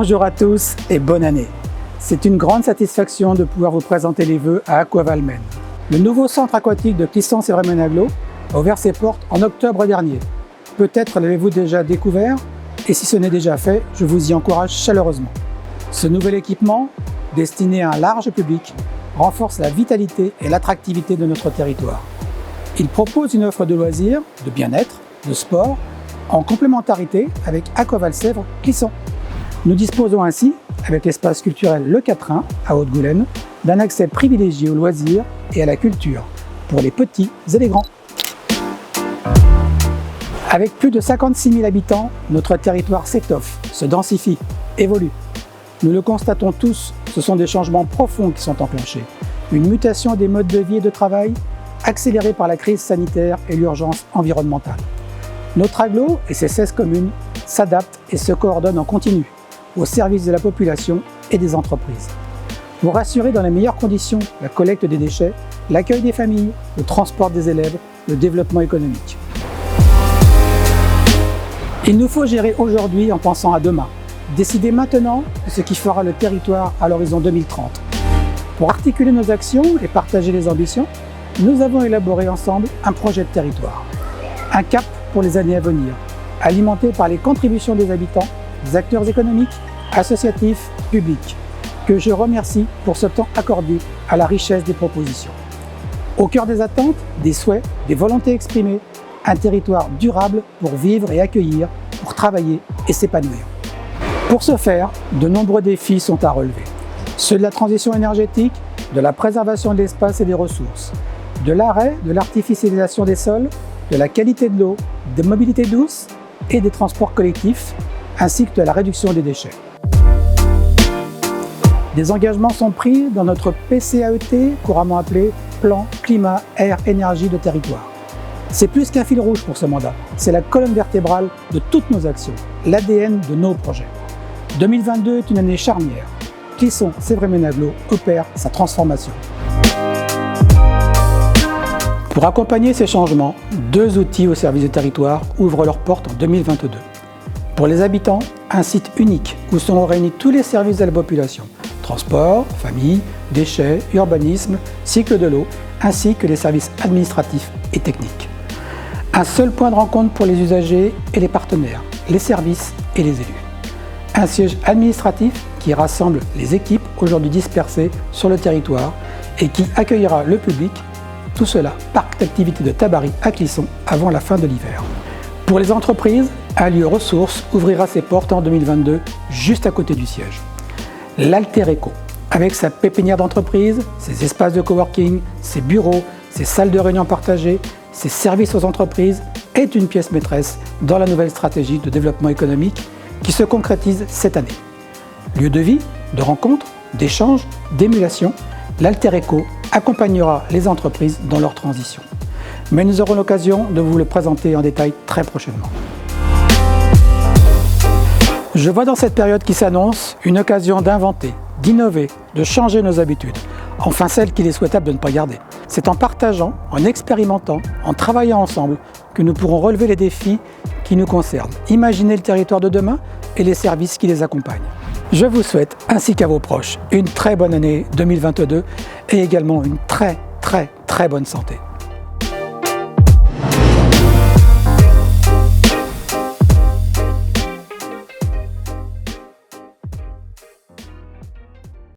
Bonjour à tous et bonne année. C'est une grande satisfaction de pouvoir vous présenter les vœux à Aquavalmen. Le nouveau centre aquatique de Clisson-Sévray-Menaglot a ouvert ses portes en octobre dernier. Peut-être l'avez-vous déjà découvert, et si ce n'est déjà fait, je vous y encourage chaleureusement. Ce nouvel équipement, destiné à un large public, renforce la vitalité et l'attractivité de notre territoire. Il propose une offre de loisirs, de bien-être, de sport, en complémentarité avec Aquaval-Sèvres Clisson. Nous disposons ainsi, avec l'espace culturel Le Quatrain à Haute-Goulaine, d'un accès privilégié aux loisirs et à la culture, pour les petits et les grands. Avec plus de 56 000 habitants, notre territoire s'étoffe, se densifie, évolue. Nous le constatons tous, ce sont des changements profonds qui sont enclenchés. Une mutation des modes de vie et de travail, accélérée par la crise sanitaire et l'urgence environnementale. Notre agglo et ses 16 communes s'adaptent et se coordonnent en continu, au service de la population et des entreprises. Pour assurer dans les meilleures conditions la collecte des déchets, l'accueil des familles, le transport des élèves, le développement économique. Il nous faut gérer aujourd'hui en pensant à demain, décider maintenant de ce qui fera le territoire à l'horizon 2030. Pour articuler nos actions et partager les ambitions, nous avons élaboré ensemble un projet de territoire. Un cap pour les années à venir, alimenté par les contributions des habitants, des acteurs économiques, associatifs, publics, que je remercie pour ce temps accordé à la richesse des propositions. Au cœur des attentes, des souhaits, des volontés exprimées, un territoire durable pour vivre et accueillir, pour travailler et s'épanouir. Pour ce faire, de nombreux défis sont à relever. Ceux de la transition énergétique, de la préservation de l'espace et des ressources, de l'arrêt de l'artificialisation des sols, de la qualité de l'eau, des mobilités douces et des transports collectifs, ainsi que de la réduction des déchets. Des engagements sont pris dans notre PCAET, couramment appelé Plan Climat Air Énergie de Territoire. C'est plus qu'un fil rouge pour ce mandat, c'est la colonne vertébrale de toutes nos actions, l'ADN de nos projets. 2022 est une année charnière. Clisson-Sévray-Menaglot opère sa transformation. Pour accompagner ces changements, 2 outils au service du territoire ouvrent leurs portes en 2022. Pour les habitants, un site unique où seront réunis tous les services de la population, transport, famille, déchets, urbanisme, cycle de l'eau, ainsi que les services administratifs et techniques. Un seul point de rencontre pour les usagers et les partenaires, les services et les élus. Un siège administratif qui rassemble les équipes aujourd'hui dispersées sur le territoire et qui accueillera le public, tout cela parc d'activité de Tabary à Clisson avant la fin de l'hiver. Pour les entreprises, un lieu ressource ouvrira ses portes en 2022, juste à côté du siège. L'Alter Eco, avec sa pépinière d'entreprise, ses espaces de coworking, ses bureaux, ses salles de réunion partagées, ses services aux entreprises, est une pièce maîtresse dans la nouvelle stratégie de développement économique qui se concrétise cette année. Lieu de vie, de rencontres, d'échanges, d'émulation, l'Alter Eco accompagnera les entreprises dans leur transition. Mais nous aurons l'occasion de vous le présenter en détail très prochainement. Je vois dans cette période qui s'annonce une occasion d'inventer, d'innover, de changer nos habitudes, enfin celles qu'il est souhaitable de ne pas garder. C'est en partageant, en expérimentant, en travaillant ensemble que nous pourrons relever les défis qui nous concernent, imaginer le territoire de demain et les services qui les accompagnent. Je vous souhaite, ainsi qu'à vos proches, une très bonne année 2022 et également une très bonne santé.